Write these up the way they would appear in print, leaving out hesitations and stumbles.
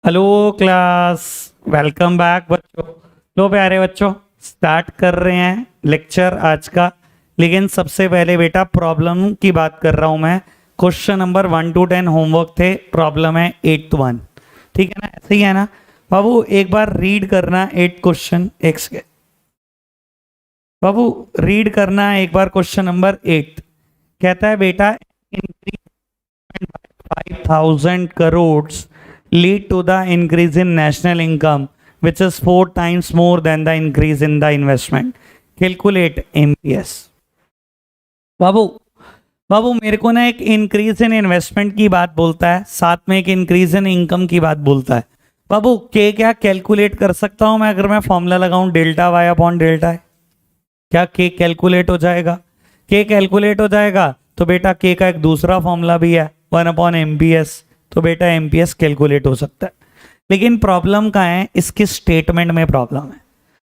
Hello class, welcome back बच्चों। लो प्यारे बच्चों, स्टार्ट कर रहे हैं लेक्चर आज का। लेकिन सबसे पहले बेटा प्रॉब्लम की बात कर रहा हूं मैं। क्वेश्चन नंबर 1 to 10 होमवर्क थे, प्रॉब्लम है 8 to 1। ठीक है ना, ऐसे ही है ना बाबू? एक बार रीड करना 8 क्वेश्चन। बाबू रीड करना एक बार क्वेश्चन नंबर 8। कहता है बेटा, 5,000 crores lead to the increase in national income, which is 4 times more than the increase in the investment. Calculate MPS. बाबू बाबू मेरे को ना एक इंक्रीज इन इन्वेस्टमेंट की बात बोलता है, साथ में एक इंक्रीज इन इनकम की बात बोलता है। बाबू के क्या कैलकुलेट कर सकता हूं मैं? अगर मैं फॉर्मूला लगाऊं डेल्टा वाई अपॉन डेल्टा है, क्या के कैलकुलेट हो जाएगा? के कैलकुलेट हो जाएगा तो बेटा के का एक दूसरा फॉर्मूला भी है 1/MPS, तो बेटा MPS कैलकुलेट हो सकता है। लेकिन प्रॉब्लम कहाँ है? इसके स्टेटमेंट में प्रॉब्लम है।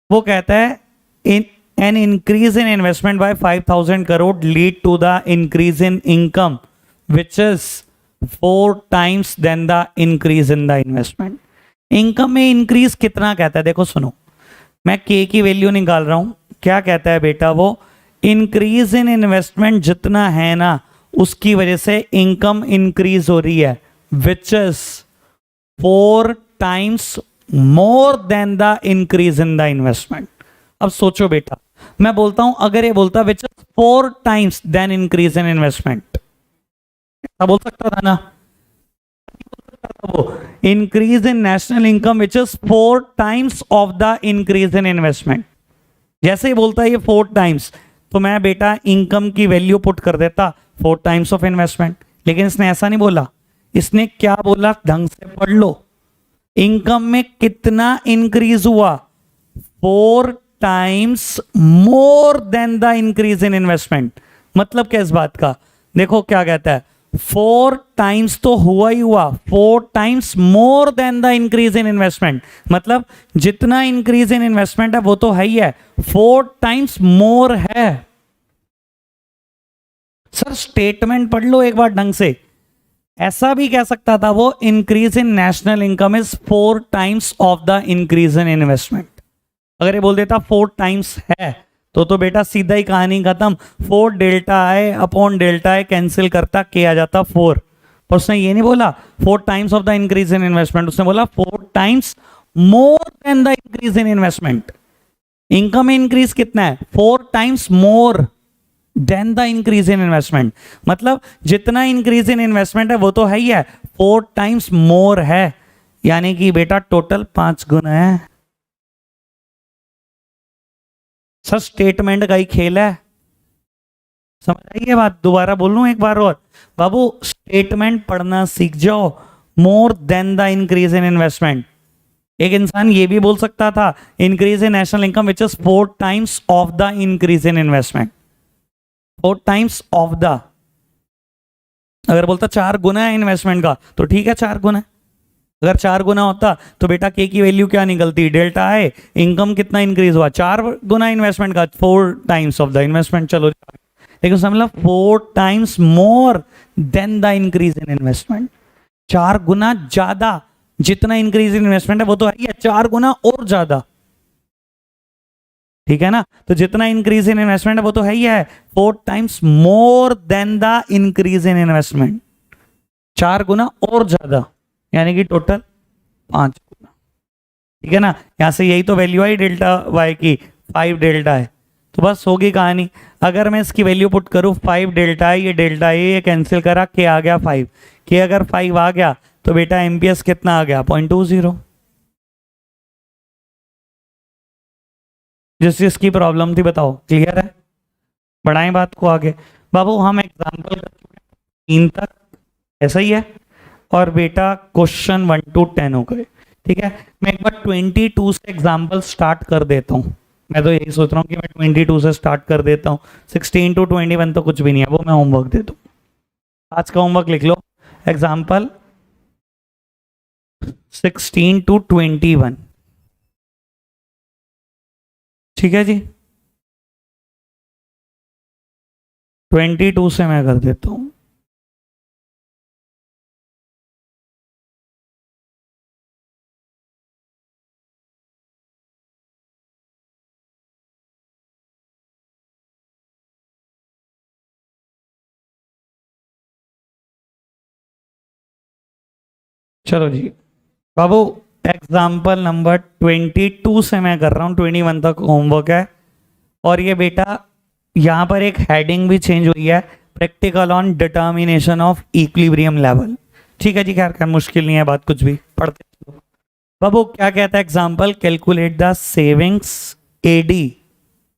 वो कहता है in an increase in investment by 5,000 crore lead to the increase in income which is 4 times then the increase in the investment. Income में इंक्रीज कितना कहता है? देखो सुनो, मैं के की वैल्यू निकाल रहा हूं। क्या कहता है बेटा? वो इंक्रीज इन इन्वेस्टमेंट जितना है ना, उसकी वजह से इनकम इंक्रीज हो रही है, विच is 4 times more than the increase in the investment. अब सोचो बेटा, मैं बोलता हूं, अगर ये बोलता विच is 4 times then increase in investment, ऐसा बोल सकता था ना? वो increase in national income which is 4 times of the increase in investment. जैसे ही बोलता है ये 4 times, तो मैं बेटा इनकम की वैल्यू पुट कर देता 4 times ऑफ इन्वेस्टमेंट। लेकिन इसने ऐसा नहीं बोला। इसने क्या बोला? ढंग से पढ़ लो। इनकम में कितना इंक्रीज हुआ? 4 times more than the increase in investment. मतलब क्या इस बात का? देखो क्या कहता है, 4 times तो हुआ ही हुआ, 4 times more than the increase in investment. मतलब जितना इंक्रीज इन इन्वेस्टमेंट है वो तो है ही है, 4 times मोर है। सर स्टेटमेंट पढ़ लो एक बार ढंग से। ऐसा भी कह सकता था वो, increase in national income is 4 times of the increase in investment. अगर ये बोल देता 4 times है, तो बेटा सीधा ही कहानी खत्म। 4 डेल्टा है अपॉन डेल्टा है कैंसिल करता, के आ जाता 4। पर उसने ये नहीं बोला 4 times of the increase in investment, उसने बोला 4 times more than the increase in investment. Income में इंक्रीज कितना है? 4 times more than the increase in investment. मतलब जितना इंक्रीज इन इन्वेस्टमेंट है वो तो है ही है, 4 times मोर है, यानी कि बेटा टोटल 5 गुना है। सर स्टेटमेंट का ही खेल है, समझ आई ये बात? दोबारा बोल लूं एक बार और? बाबू स्टेटमेंट पढ़ना सीख जाओ। More than the increase in investment. एक इंसान ये भी बोल सकता था increase in national income which is 4 times of the increase in investment. 4 times of the, अगर बोलता 4 गुना है इन्वेस्टमेंट का तो ठीक है, 4 गुना। अगर 4 गुना होता तो बेटा के की वैल्यू क्या निकलती? डेल्टा है, इनकम कितना इंक्रीज हुआ? 4 गुना इन्वेस्टमेंट का, 4 times ऑफ द इन्वेस्टमेंट। चलो, लेकिन समझ 4 times more than the increase in investment. 4 गुना ज्यादा, जितना इंक्रीज इन इन्वेस्टमेंट है वो तो है ही है, 4 गुना और ज्यादा। ठीक है ना? तो जितना इंक्रीज इन इन्वेस्टमेंट है वो तो है ही है, 4 times more than the increase in investment. 4 गुना और ज्यादा, यानी कि टोटल 5 गुना। ठीक है ना? यहां से यही तो वैल्यू आई डेल्टा वाई की, 5 डेल्टा है। तो बस होगी कहानी। अगर मैं इसकी वैल्यू पुट करूं 5 डेल्टा है, ये डेल्टा है, ये कैंसिल करा, के आ गया 5। के अगर 5 आ गया तो बेटा एमपीएस कितना आ गया? 0.20। जिस जिसकी प्रॉब्लम थी बताओ, क्लियर है? बढ़ाएं बात को आगे। बाबू हम एग्जाम्पल कर चुके हैं 3 तक, ऐसा ही है। और बेटा क्वेश्चन 1 to 10 हो गए। ठीक है, मैं एक बार 22 से एग्जाम्पल स्टार्ट कर देता हूँ। मैं तो यही सोच रहा हूँ कि मैं 22 से स्टार्ट कर देता हूँ। 16 to 21 तो कुछ भी नहीं है, वो मैं होमवर्क दे दूँ। आज का होमवर्क लिख लो, एग्जाम्पल 16 to 21। ठीक है जी, 22 से मैं कर देता हूँ। चलो जी बाबू, एग्जाम्पल नंबर 22 से मैं कर रहा हूँ, 21 तक होमवर्क है। और ये बेटा यहाँ पर एक हेडिंग भी चेंज हुई है, practical on determination of equilibrium level. ठीक है जी, खैर खैर मुश्किल नहीं है बात, कुछ भी पढ़ते चलो। बाबू क्या कहता है example, calculate the savings AD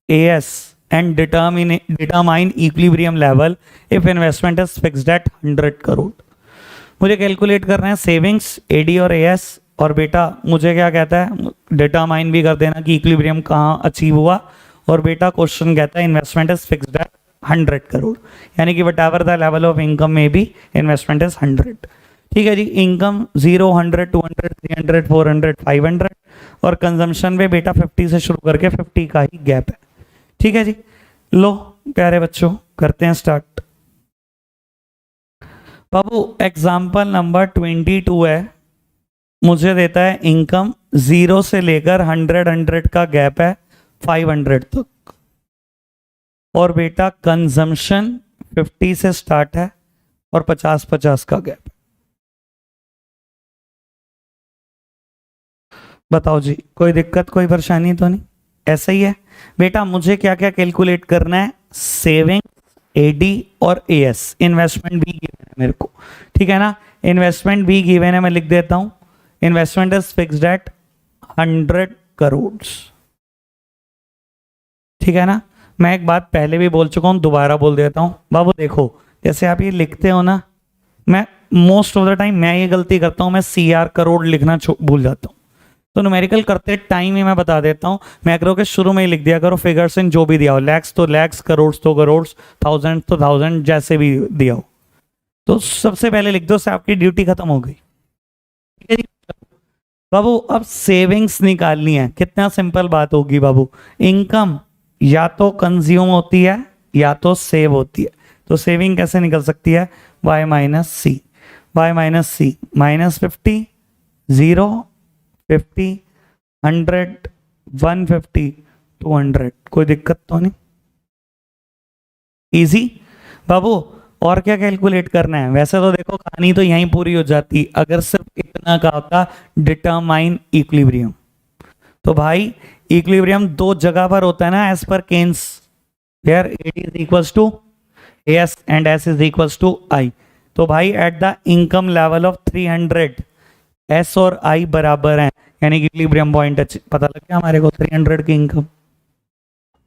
AS and determine equilibrium level if investment is fixed at 100 crore. मुझे कैलकुलेट करना है सेविंग्स एडी और एएस, और बेटा मुझे क्या कहता है, डिटरमाइन भी कर देना कि इक्विलिब्रियम कहाँ अचीव हुआ। और बेटा क्वेश्चन कहता है investment is fixed at 100 crore, यानी कि what ever the level of income में भी इन्वेस्टमेंट इज 100। ठीक है जी, इनकम 0, 100, 200, 300, 400, 500, और कंजम्पशन में बेटा 50 से शुरू करके 50 का ही गैप है। ठीक है जी, लो प्यारे बच्चों करते हैं स्टार्ट। बाबू एग्जाम्पल नंबर 22 है, मुझे देता है इनकम 0 से लेकर 100 का गैप है 500 तक, और बेटा कंजम्पशन 50 से स्टार्ट है और 50 का गैप है। बताओ जी, कोई दिक्कत कोई परेशानी तो नहीं? ऐसा ही है बेटा, मुझे क्या क्या कैलकुलेट करना है, सेविंग एडी और एएस, इन्वेस्टमेंट भी गिवन है मेरे को। ठीक है ना, इन्वेस्टमेंट भी गिवन है, मैं लिख देता हूं investment is fixed at 100 crore. ठीक है ना, मैं एक बात पहले भी बोल चुका हूं, दोबारा बोल देता हूं। बाबू देखो, जैसे आप ये लिखते हो ना, मैं मोस्ट ऑफ द टाइम मैं ये गलती करता हूं, मैं CR करोड़ लिखना भूल जाता हूं। तो न्यूमेरिकल करते टाइम ही मैं बता देता हूं, मैक्रो के शुरू में ही लिख दिया करो फिगर्स इन जो भी दिया हो, लैक्स तो लैक्स, करोड़ तो करोड़, थाउजेंड तो थाउजेंड, जैसे भी दिया हो तो सबसे पहले लिख दो, से आपकी ड्यूटी खत्म हो गई। ठीक है जी बाबू, अब सेविंग्स निकालनी है, कितना सिंपल बात होगी बाबू, इनकम या तो कंज्यूम होती है या तो सेव होती है, तो सेविंग कैसे निकल सकती है, y माइनस सी, y माइनस सी, माइनस 50, 0, 50, 100, 150, 200, कोई दिक्कत तो नहीं? इजी बाबू। और क्या कैलकुलेट करना है, वैसे तो देखो कहानी तो यहीं पूरी हो जाती अगर सिर्फ इतना का होता, डिटरमाइन इक्विलिब्रियम। तो भाई इक्विलिब्रियम दो जगह पर होता है ना, as per Keynes, where AD is equals to S and S is equals to I. तो भाई at the income level of 300 S और आई बराबर हैं, यानी कि इक्विलिब्रियम पॉइंट पता लग गया हमारे को, 300 की इनकम।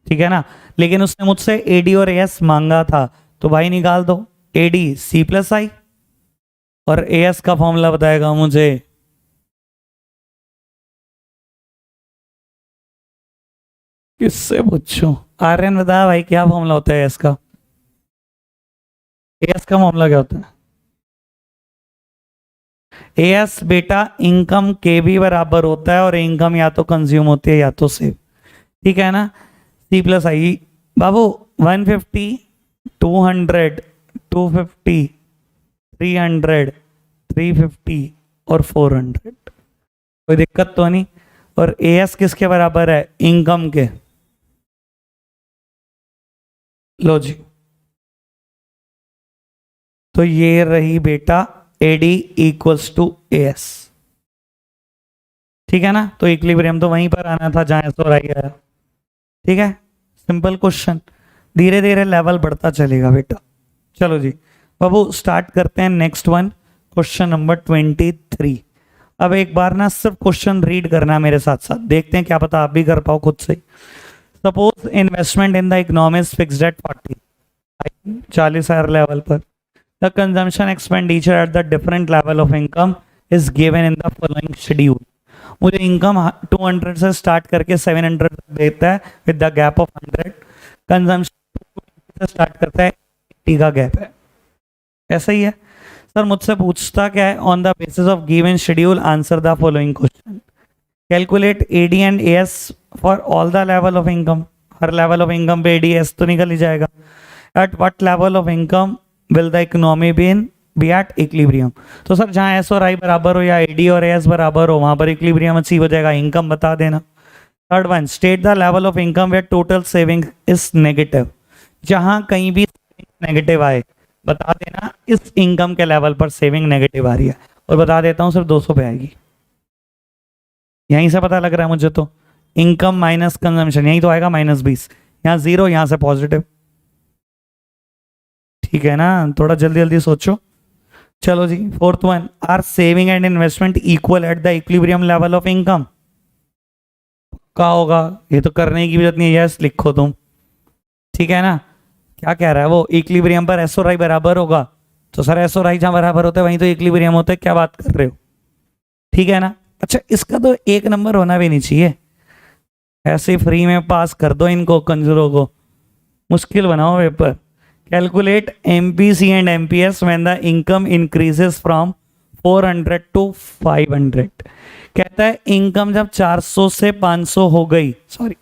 ठीक है ना, लेकिन उसने मुझसे एडी और एस मांगा था, तो भाई निकाल दो, एडी सी प्लस आई, और एस का फॉर्मूला बताएगा मुझे किससे पूछूं, आर्यन बता भाई क्या फॉर्मूला होता है एस का, एस का फॉर्मूला क्या होता है? एस बेटा इनकम के भी बराबर होता है, और इनकम या तो कंज्यूम होती है या तो सेव। ठीक है ना, सी प्लस आई बाबू, 150, 200, 250, 300, 350 और 400, कोई दिक्कत तो नहीं? और एएस किसके बराबर है, इनकम के। लो जी, तो ये रही बेटा एडी इक्वल्स टू एएस। ठीक है ना, तो इक्विलिब्रियम तो वहीं पर आना था जहां एस और आई आया। ठीक है, सिंपल क्वेश्चन, धीरे धीरे लेवल बढ़ता चलेगा बेटा। चलो जी बाबू स्टार्ट करते हैं नेक्स्ट वन, क्वेश्चन नंबर 23। अब एक बार ना सिर्फ क्वेश्चन रीड करना मेरे साथ साथ, देखते हैं क्या पता आप भी कर पाओ खुद से। Suppose investment in the economy is fixed at 40,000 level पर, the consumption expenditure at the different level of income is given in the following schedule. मुझे इनकम 200 से स्टार्ट करके 700 तक देता है with the gap of 100, consumption से start करता है 80 का गैप है। ऐसा ही है सर, मुझसे पूछता क्या है, on the basis of given schedule answer the following question, calculate AD and AS for all the level of income. हर लेवल ऑफ इनकम पे एडी एस तो निकल ही जाएगा। At what level of income will the economy be at equilibrium. तो sir जहां S और I बराबर हो या एडी और एस बराबर हो वहां पर इक्विलिब्रियम अचीव हो जाएगा, इनकम बता देना। Third one, state the level of income where total saving is negative. जहां कहीं भी नेगेटिव आए बता देना इस इनकम के लेवल पर सेविंग नेगेटिव आ रही है। और बता देता हूँ सिर्फ 200 पे आएगी। यहीं से पता लग रहा है मुझे तो, इनकम माइनस कंजम्पशन, यहीं तो आएगा -20, यहाँ 0, यहाँ से पॉजिटिव। ठीक है ना, थोड़ा जल्दी जल्दी सोचो। चलो जी, fourth one, are saving and investment equal at the equilibrium level of income. क्या होगा, ये तो करने की जरूरत नहीं है, यस लिखो तुम। ठीक है ना, क्या कह रहा है वो, इक्विलिब्रियम पर एस और आई बराबर होगा, तो सर एस और आई जहां बराबर होता है वहीं तो इक्विलिब्रियम होता है, क्या बात कर रहे हो। ठीक है ना, अच्छा इसका तो 1 नंबर होना भी नहीं चाहिए, ऐसे फ्री में पास कर दो इनको कंजरों को, मुश्किल बनाओ paper. Calculate MPC and MPS when the income increases from 400 to 500। कहता है इनकम जब 400 से 500 हो गई, सॉरी,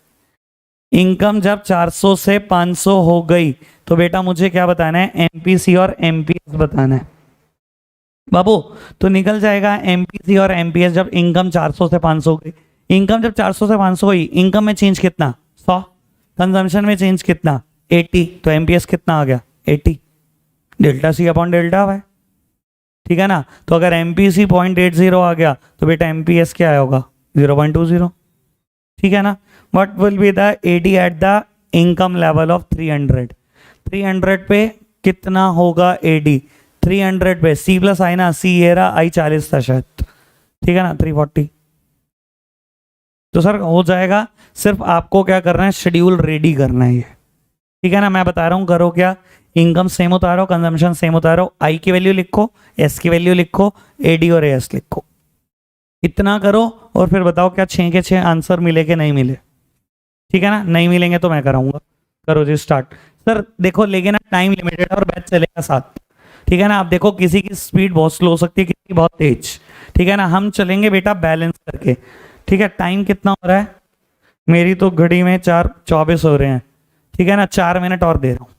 इनकम जब 400 से 500 हो गई तो बेटा मुझे क्या बताना है, एमपीसी और एमपीएस बताना है बाबू। तो निकल जाएगा एमपीसी और एमपीएस जब इनकम 400 से 500 हो गई। इनकम जब 400 से 500 हुई, इनकम में चेंज कितना 100, कंजम्पशन में चेंज कितना 80, तो एमपीएस कितना आ गया 80, delta C upon delta Y. ठीक है ना, तो अगर एमपीसी 0.80 आ गया तो बेटा एमपीएस क्या आया होगा 0.20। ठीक है ना, what will be the AD at the income level of 300। 300 पे कितना होगा एडी, 300 पे सी प्लस आई ना, सी ये रहा, आई 40 था शायद, ठीक है ना 340। तो सर हो जाएगा, सिर्फ आपको क्या करना है, शेड्यूल रेडी करना है ये। ठीक है ना, मैं बता रहा हूँ करो क्या, इनकम सेम उतारो, कंजम्पशन सेम उतारो, आई की वैल्यू लिखो, एस की वैल्यू लिखो, एडी और एस लिखो, इतना करो और फिर बताओ क्या 6 के 6 आंसर मिले कि नहीं मिले। ठीक है ना, नहीं मिलेंगे तो मैं कराऊंगा। करो जी स्टार्ट। सर देखो लेकिन ना टाइम लिमिटेड है और बैच चलेगा 7। ठीक है ना, आप देखो किसी की स्पीड बहुत स्लो हो सकती है, किसी की बहुत तेज। ठीक है ना, हम चलेंगे बेटा बैलेंस करके। ठीक है, टाइम कितना हो रहा है, मेरी तो घड़ी में 4:24 हो रहे हैं। ठीक है ना, 4 मिनट और दे रहा हूँ,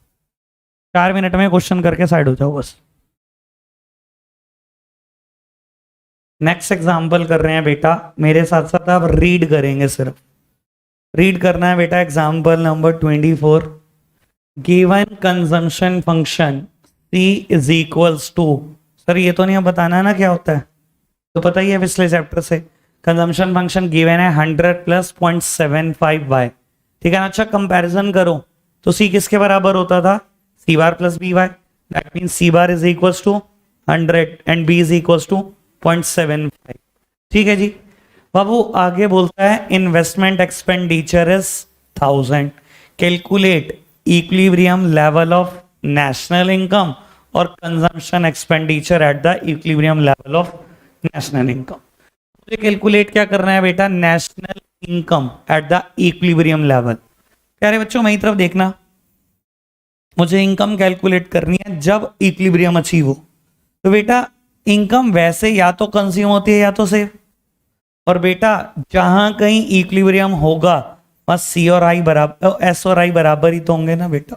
4 मिनट में क्वेश्चन करके साइड हो जाओ बस। नेक्स्ट एग्जाम्पल कर रहे हैं बेटा, मेरे साथ साथ आप रीड करेंगे, सिर्फ रीड करना है बेटा। Example number 24, given consumption function C is equals to, sir ये तो नहीं अब बताना है ना क्या होता है, तो पता ही है पिछले चैप्टर से। कंजम्पशन फंक्शन गिवन है 100 प्लस 0.75y। ठीक है ना, अच्छा कंपैरिजन करो तो C किसके बराबर होता था, C bar plus B Y, that mean C bar is equals to 100 and B is equals to 0.75। ठीक है जी बाबू, आगे बोलता है investment expenditure is 1000, calculate equilibrium level of national income और consumption expenditure at the equilibrium level of national income. मुझे calculate क्या करना है बेटा, national income at the equilibrium level. प्यारे बच्चों मेरी तरफ देखना, मुझे इनकम कैलकुलेट करनी है जब इक्विलिब्रियम अचीव हो। तो बेटा इनकम वैसे या तो कंज्यूम होती है या तो सेव, और बेटा जहां कहीं इक्विलिब्रियम होगा बस सी और आई बराबर, एस और आई बराबर ही तो होंगे ना बेटा।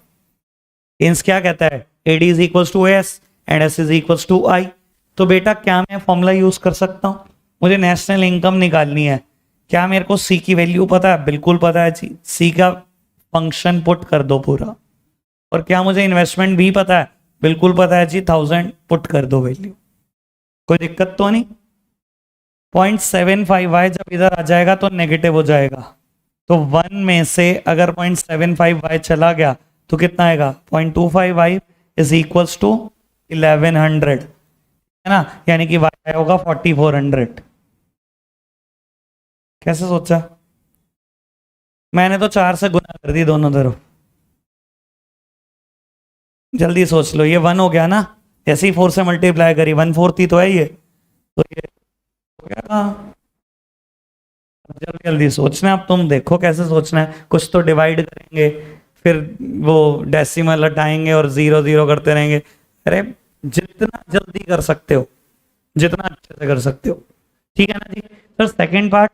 इंस क्या कहता है, AD is equals to S and S is equals to I. तो बेटा क्या मैं फॉर्मूला यूज कर सकता हूं, मुझे नेशनल इनकम निकालनी है, क्या मेरे को सी की वैल्यू पता है, बिल्कुल पता है जी, सी का फंक्शन पुट कर दो पूरा। और क्या मुझे इन्वेस्टमेंट भी पता है, बिल्कुल पता है जी, 1000 पुट कर दो वैल्यू, कोई दिक्कत तो नहीं। 0.75y जब इधर आ जाएगा तो नेगेटिव हो जाएगा, तो 1 में से अगर 0.75y चला गया तो कितना आएगा, 0.25y इज इक्वल्स टू 1100, है ना, यानी कि y आया होगा 4400। कैसे सोचा, मैंने तो 4 से गुना कर दी दोनों तरफ। जल्दी सोच लो, ये 1 हो गया ना, जैसे ही 4 से मल्टीप्लाई करी 1/4 ही तो है ये, तो ये हो गया। जल्दी जल्दी सोचना है, अब तुम देखो कैसे सोचना है, कुछ तो डिवाइड करेंगे, फिर वो डेसिमल हटाएंगे और 0 0 करते रहेंगे। अरे जितना जल्दी कर सकते हो, जितना अच्छे से कर सकते हो। ठीक है ना जी। Sir second part,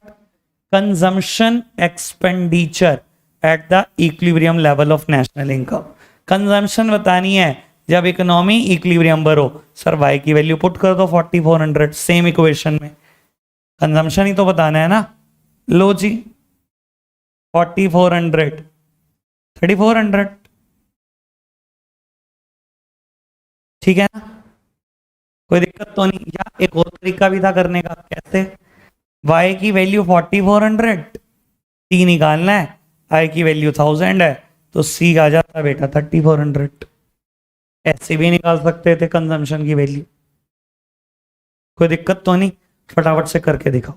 consumption expenditure at the equilibrium level of national income. Consumption बतानी है जब इकोनॉमी इक्विलिब्रियम पर हो। सर वाई की वैल्यू पुट कर दो 4400, सेम इक्वेशन में कंजम्पशन ही तो बताना है ना। लो जी 4400, 3400, ठीक है ना। कोई दिक्कत तो नहीं? या एक और तरीका भी था करने का, कैसे? y की वैल्यू 4400 t निकालना है, i की वैल्यू 1000 है, तो c आ जाता है बेटा 3400। ऐसे भी निकाल सकते थे कंजम्पशन की वैल्यू। कोई दिक्कत तो नहीं? फटाफट से करके दिखाओ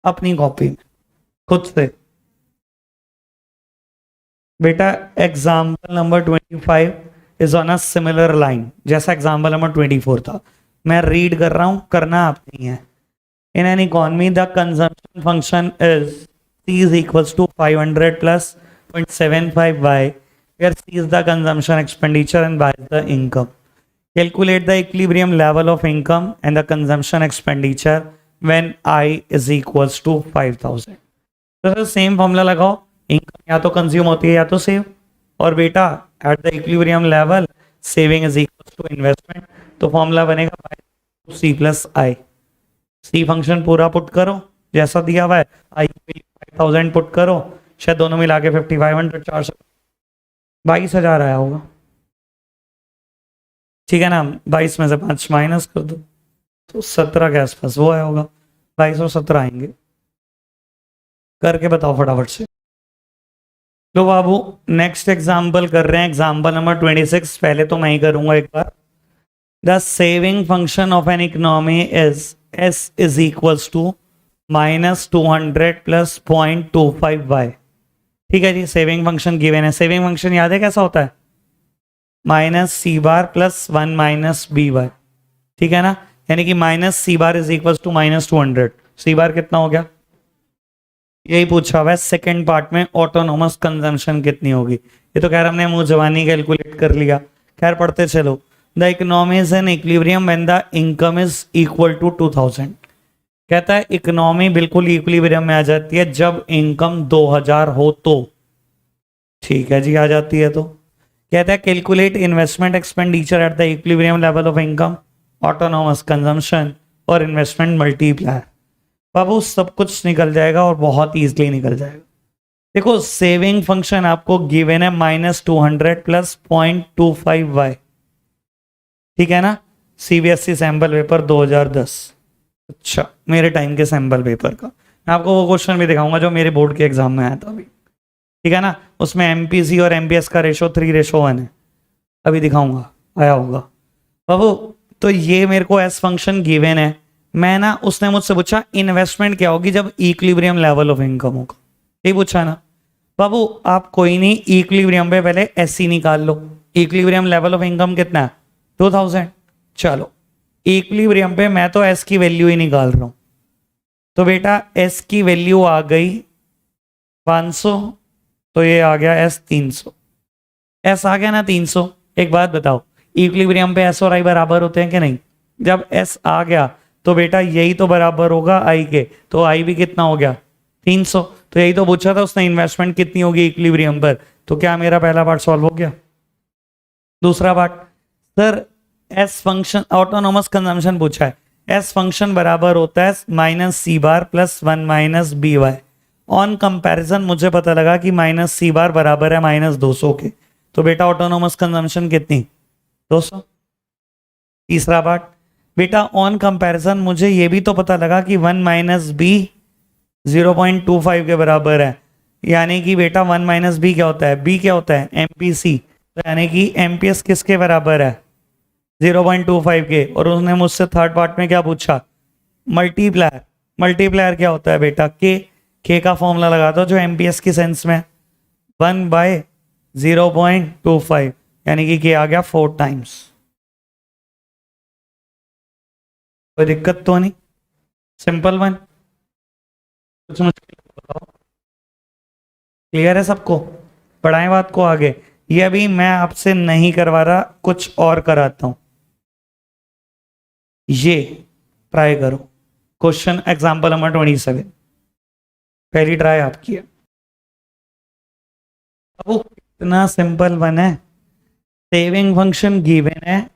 अपनी कॉपी में खुद से। बेटा example number 25 is on a similar line, जैसा एग्जाम्पल नंबर 24 था। मैं रीड कर रहा हूं, करना आप नहीं है। In an economy the consumption function is c is equals to 500 plus 0.75y, where c is the consumption expenditure and y is the income. Calculate the equilibrium level of income and the consumption expenditure when I is equals to 5000. तो same formula लगाओ, income या तो consume होती है या तो save, और बेटा at the equilibrium level saving is equal to investment, तो फॉर्मूला बनेगा c plus I. C function पूरा पुट करो जैसा दिया हुआ है, आई 5000 पुट करो, शायद दोनों मिला के 5500 400 22,000 आया होगा, ठीक है ना? 22 में से 5 माइनस कर दो तो 17 के आसपास वो आया होगा। 22 और 17 आएंगे, करके बताओ फटाफट से। लो बाबू नेक्स्ट एग्जाम्पल कर रहे हैं, एग्जाम्पल नंबर 26। पहले तो मैं ही करूंगा एक बार। The saving function of an economy is s is equals to -200 plus 0.25y। ठीक है जी, सेविंग फंक्शन गिवन है। सेविंग फंक्शन याद है कैसा होता है? Minus C bar plus 1 minus B bar, ठीक है ना? यानी कि minus C bar is equal to -200। C bar कितना हो गया? यही पूछा हुआ है सेकेंड पार्ट में, ऑटोनोमस कंजम्पशन कितनी होगी। ये तो खैर हमने मुंह जवानी कैलकुलेट कर लिया। खैर पढ़ते चलो। The economy is an equilibrium when the income is equal to 2000। कहता है इकोनॉमी बिल्कुल इक्विलिब्रियम में आ जाती है जब इनकम 2000 हो तो। ठीक है जी, आ जाती है तो। कहता है calculate investment expenditure at the equilibrium level of income, autonomous consumption और इन्वेस्टमेंट मल्टीप्लायर। बाबू सब कुछ निकल जाएगा और बहुत ईजिली निकल जाएगा। देखो सेविंग फंक्शन आपको गिवन है -200 प्लस 0.25y, ठीक है ना? CBSE sample paper 2010। अच्छा, मेरे टाइम के सैंपल पेपर का मैं आपको वो क्वेश्चन भी दिखाऊंगा जो मेरे बोर्ड के एग्जाम में आया था अभी, ठीक है ना? उसमें एमपीसी और एमपीएस का रेशो 3:1 है, अभी दिखाऊंगा, आया होगा बाबू। तो ये मेरे को एस फंक्शन गिवन है। मैं ना, उसने मुझसे पूछा इन्वेस्टमेंट क्या होगी जब इक्विलिब्रियम लेवल ऑफ इनकम होगा, ये पूछा ना बाबू। आप कोई नहीं, इक्विलिब्रियम पे पहले एससी निकाल लो। इक्विलिब्रियम लेवल ऑफ इनकम कितना है? 2000। चलो इक्विलिब्रियम पे मैं तो एस की वैल्यू ही निकाल रहा हूं, तो बेटा एस की वैल्यू आ गई 500, तो ये आ गया एस 300। एस आ गया ना 300। एक बात बताओ, इक्विलिब्रियम पे एस और आई बराबर होते हैं कि नहीं? जब एस आ गया तो बेटा यही तो बराबर होगा आई के, तो आई भी कितना हो गया? 300। तो यही तो पूछा था उसने, इन्वेस्टमेंट कितनी होगी इक्विलिब्रियम पर। तो क्या मेरा पहला पार्ट सॉल्व हो गया? दूसरा part, sir S function autonomous consumption पूछा है, एस फंक्शन बराबर होता है minus C bar plus 1 minus B Y. On comparison मुझे पता लगा कि माइनस सी बार बराबर है -200 के, तो बेटा ऑटोनोमस कंजम्पशन कितनी? 200। तीसरा पार्ट, बेटा ऑन कंपैरिजन मुझे ये भी तो पता लगा कि 1 माइनस बी 0.25 के बराबर है, यानी कि बेटा 1 माइनस बी क्या होता है? बी क्या होता है? एमपीसी। तो यानी कि एमपीएस किसके बराबर है? 0.25 के। और उसने मुझसे थर्ड पार्ट में क्या पूछा? मल्टीप्लायर। मल्टीप्लायर क्या होता है बेटा? के का फॉर्मूला लगा दो जो एमपीएस की सेंस में, 1/0.25, यानी कि के आ गया 4 टाइम्स। कोई दिक्कत तो नहीं? सिंपल वन, कुछ मुश्किल बताओ? क्लियर है सबको? पढ़ाएं बात को आगे। ये अभी मैं आपसे नहीं करवा रहा, कुछ और कराता हूं। ये ट्राई करो। क्वेश्चन एग्जांपल नंबर 27, पहली ट्राई आपकी है। अब वो कितना सिंपल वन है। सेविंग फंक्शन गिवन है,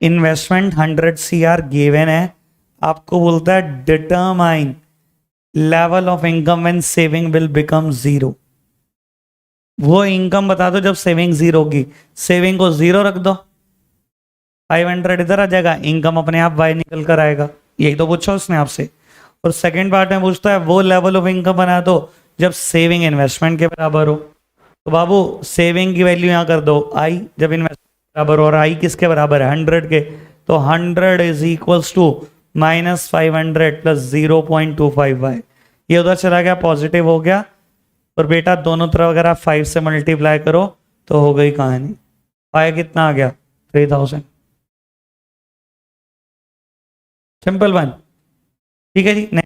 इन्वेस्टमेंट 100 CR गिवन है, आपको बोलता है determine level of income when saving will become 0। वो इनकम बता दो जब सेविंग 0 होगी। सेविंग को 0 रख दो, 500 इधर आ जाएगा, इनकम अपने आप वाई निकल कर आएगा। यही तो पूछा उसने आपसे। और सेकंड पार्ट में पूछता है वो लेवल ऑफ इनकम बना दो जब सेविंग इन्वेस्टमेंट के बराबर हो। तो बाबू सेविंग की वैल्यू यहाँ कर दो आई, जब इन्वेस्टमेंट बराबर हो, और आई किसके बराबर है 100 के, तो 100 is equals to -500 plus 0.25y। ये उधर चला गया, पॉजिटिव हो गया। और बेटा दोनों तरफ अगर आप 5 से मल्टीप्लाई करो तो हो गई कहानी। पाया कितना आ गया 3000। Simple one. ठीक है जी।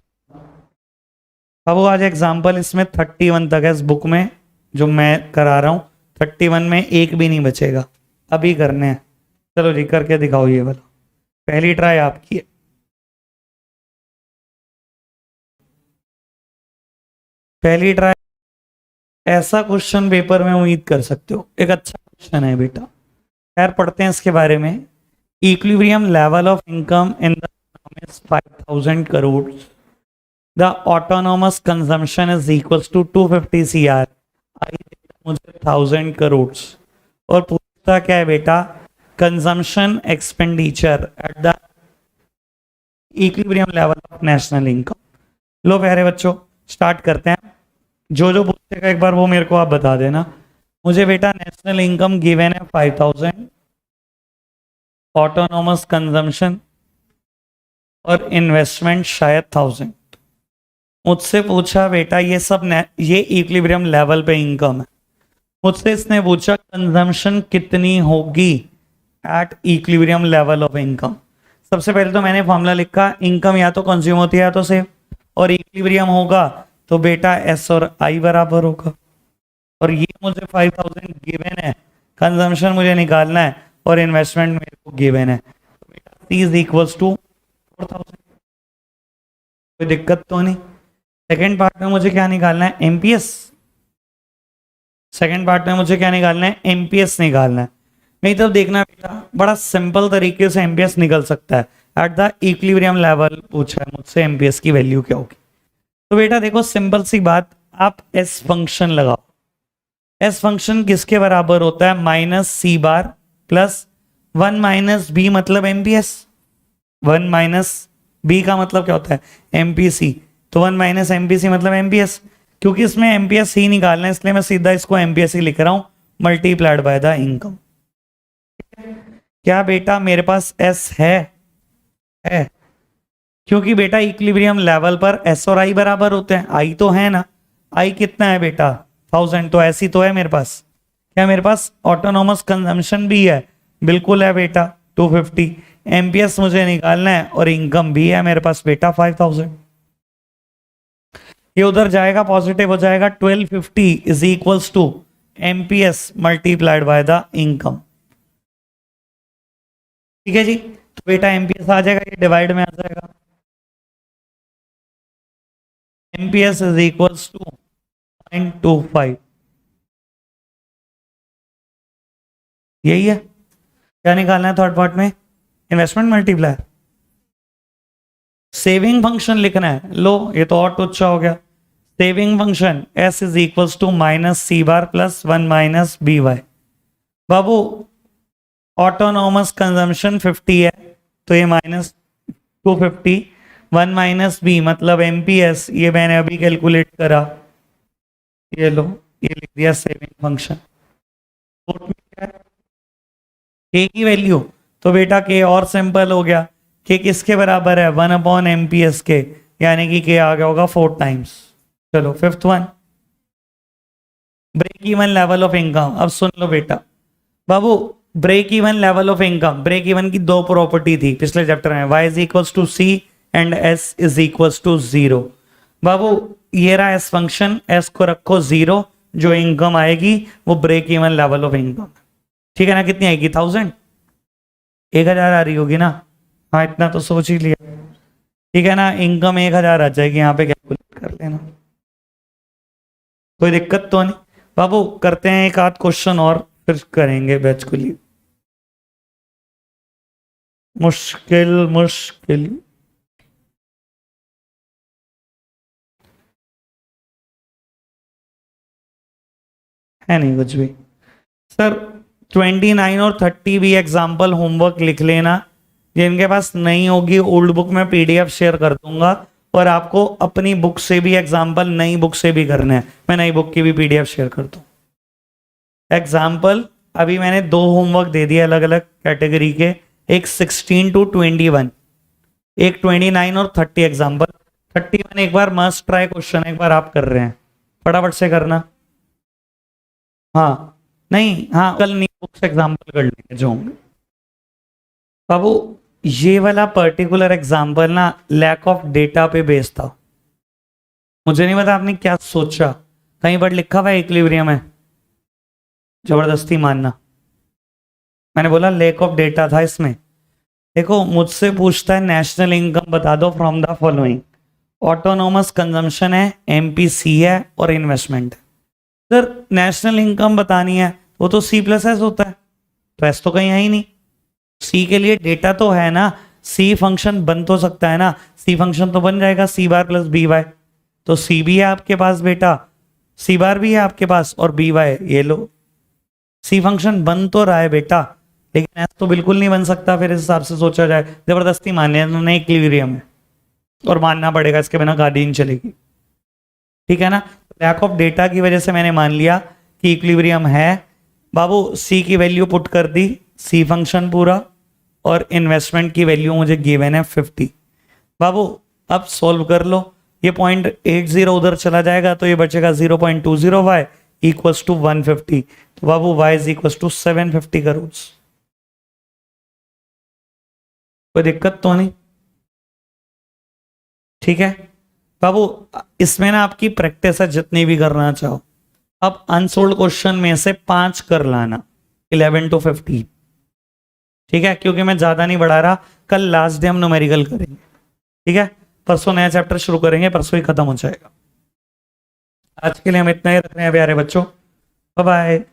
अब वो आज एग्जाम्पल इसमें 31 तक है इस बुक में जो मैं करा रहा हूं। 31 में एक भी नहीं बचेगा, अभी करने हैं। चलो जी करके दिखाओ ये वाला, पहली ट्राई आपकी है। पहली ट्राई। ऐसा क्वेश्चन पेपर में उम्मीद कर सकते हो, एक अच्छा क्वेश्चन है बेटा। खैर पढ़ते हैं इसके बारे में। Equilibrium level of income in the is 5000 crore. The autonomous consumption is equals to 250 CR। I मुझे 1000 करोड़। और पूछता क्या है बेटा, consumption expenditure at the equilibrium level of national income. लो प्यारे बच्चों स्टार्ट करते हैं। जो जो पूछेगा एक बार वो मेरे को आप बता देना। मुझे बेटा नेशनल इनकम गिवन है 5000, ऑटोनोमस कंजम्पशन और इन्वेस्टमेंट शायद 1000। मुझसे पूछा बेटा ये सब ये इक्विलिब्रियम लेवल पे इनकम है। मुझसे इसने पूछा कंजम्पशन कितनी होगी at equilibrium level of income. सबसे पहले तो मैंने फॉर्मूला लिखा, इनकम या तो कंज्यूम होती है या तो सेव, और इक्विलिब्रियम होगा तो बेटा एस और आई बराबर होगा। और ये मुझे 5000 गिवन है, कंजम्पशन मुझे निकालना है और इन्वेस्टमेंट मेरे को गिवन है, तो बेटा सी इज इक्वल्स टू 4000। कोई दिक्कत तो नहीं। सेकेंड पार्ट में मुझे क्या निकालना है, एमपीएस। सेकेंड पार्ट में मुझे क्या निकालना है, एमपीएस निकालना है। नहीं तो देखना बेटा बड़ा सिंपल तरीके से एमपीएस निकल सकता है। एट द इक्विलिब्रियम लेवल पूछा है मुझसे एमपीएस की वैल्यू क्या होगी। तो बेटा देखो सिंपल सी बात, आप एस फंक्शन लगाओ। एस फंक्शन किसके बराबर होता है, minus C bar plus 1 minus B, मतलब एमपीएस। 1 माइनस बी का मतलब क्या होता है, एमपीसी। तो 1 माइनस एमपीसी मतलब एमपीएस। क्योंकि इसमें एमपीएस ही निकालना है इसलिए मैं सीधा इसको एमपीएस ही लिख रहा हूं, मल्टीप्लाइड बाय द इनकम। क्या बेटा मेरे पास एस है? क्योंकि बेटा इक्विलिब्रियम लेवल पर एस और आई बराबर होते हैं। आई तो है ना, आई कितना है बेटा 1000, तो ऐसी तो है मेरे पास। क्या मेरे पास ऑटोनोमस कंजम्पशन भी है, बिल्कुल है बेटा 250। एमपीएस मुझे निकालना है और इनकम भी है मेरे पास बेटा 5000। ये उधर जाएगा पॉजिटिव हो जाएगा, 1250 is equals to MPS multiplied by the income. ठीक है जी। तो बेटा एमपीएस आ जाएगा, ये डिवाइड में आ जाएगा। MPS is equals to 0.25। यही है। क्या निकालना है थर्ड पार्ट में, इन्वेस्टमेंट मल्टीप्लायर। सेविंग फंक्शन लिखना है। लो ये तो और टुच्चा हो गया। Saving function S is equals to minus C bar plus 1 minus B Y. बाबू ऑटोनोमस कंजम्पशन 50 है तो ये माइनस 250, 1 माइनस बी मतलब एमपीएस, ये मैंने अभी कैलकुलेट करा। ये लो ये लिख दिया सेविंग फंक्शन। के की वैल्यू, तो बेटा के और सिंपल हो गया। के किसके बराबर है, 1 अपॉन एमपीएस के, यानी कि के आ गया होगा 4 टाइम्स। चलो fifth one, break even level of income. अब सुन लो बेटा बाबू, break even level of income, break even की दो प्रॉपर्टी थी पिछले चैप्टर में, y is equals to C and s is equals to 0। बाबू ये रहा एस फंक्शन, एस को रखो 0, जो इनकम आएगी वो break even level of income. ठीक है ना, कितनी आएगी 1000, 1000 आ रही होगी ना। हाँ इतना तो सोच ही लिया। ठीक है ना, इनकम 1000 आ जाएगी, यहाँ पे कैलकुलेट कर लेना, कोई दिक्कत तो नहीं। बाबू करते हैं एक आध क्वेश्चन और फिर करेंगे बैच को लीव। मुश्किल मुश्किल है नहीं कुछ भी। सर 29 और 30 भी एग्जाम्पल होमवर्क लिख लेना। जिनके पास नहीं होगी ओल्ड बुक में पीडीएफ शेयर कर दूंगा, और आपको अपनी बुक से भी एग्जाम्पल नई बुक से भी करने हैं, मैं नई बुक की भी पीडीएफ शेयर कर दूँ। एग्जाम्पल अभी मैंने 2 होमवर्क दे दिए अलग अलग कैटेगरी के, एक 16 to 21, एक 29 और 30 एग्जाम्पल। 31 एक बार मस्ट ट्राई क्वेश्चन एक बार आप कर रहे हैं, फटाफट से करना। हाँ नहीं, हाँ कल नहीं, बुक्स एग्जाम्पल कर लेंगे जो होंगे। बाबू ये वाला पर्टिकुलर एग्जाम्पल ना लैक ऑफ डेटा पे बेस्ड था। मुझे नहीं पता आपने क्या सोचा, कहीं पर लिखा हुआ है इक्विलिब्रियम है, जबरदस्ती मानना। मैंने बोला लैक ऑफ डेटा था इसमें। देखो मुझसे पूछता है नेशनल इनकम बता दो from the following, autonomous consumption है, एमपीसी है और इन्वेस्टमेंट है। सर नेशनल इनकम बतानी है, वो तो C+S होता है, तो एस तो कहीं है ही नहीं। सी के लिए डेटा तो है ना, सी फंक्शन बन तो सकता है ना, सी फंक्शन तो बन जाएगा सी बार प्लस बी वाई, तो सी भी है आपके पास बेटा, सी बार भी है आपके पास और बी वाई, ये लो सी फंक्शन बन तो रहा है बेटा, लेकिन एस तो बिल्कुल नहीं बन सकता। फिर इस हिसाब से सोचा जाए, जबरदस्ती मान लिया उन्होंने इक्विलिब्रियम है, और मानना पड़ेगा, इसके बिना गाड़ी नहीं चलेगी, ठीक है ना। लैक ऑफ डेटा की वजह से मैंने मान लिया कि इक्विलिब्रियम है। बाबू सी की वैल्यू पुट कर दी, सी फंक्शन पूरा, और इन्वेस्टमेंट की वैल्यू मुझे गिवन है 50। बाबू अब सॉल्व कर लो, ये 0.80 उधर चला जाएगा तो ये बचेगा 0.20 y इक्वल्स टू 150, तो बाबू y is equals to 750 crore. कोई दिक्कत तो नहीं, ठीक है बाबू। इसमें ना आपकी प्रैक्टिस है जितनी भी करना चाहो। अब अनसोल्ड क्वेश्चन में से 5 कर लाना, 11 to 15, ठीक है, क्योंकि मैं ज्यादा नहीं बढ़ा रहा, कल लास्ट डे हम न्यूमेरिकल करेंगे, ठीक है। परसों नया चैप्टर शुरू करेंगे, परसों ही खत्म हो जाएगा। आज के लिए हम इतना ही रख रहे हैं प्यारे बच्चों, बाय बाय।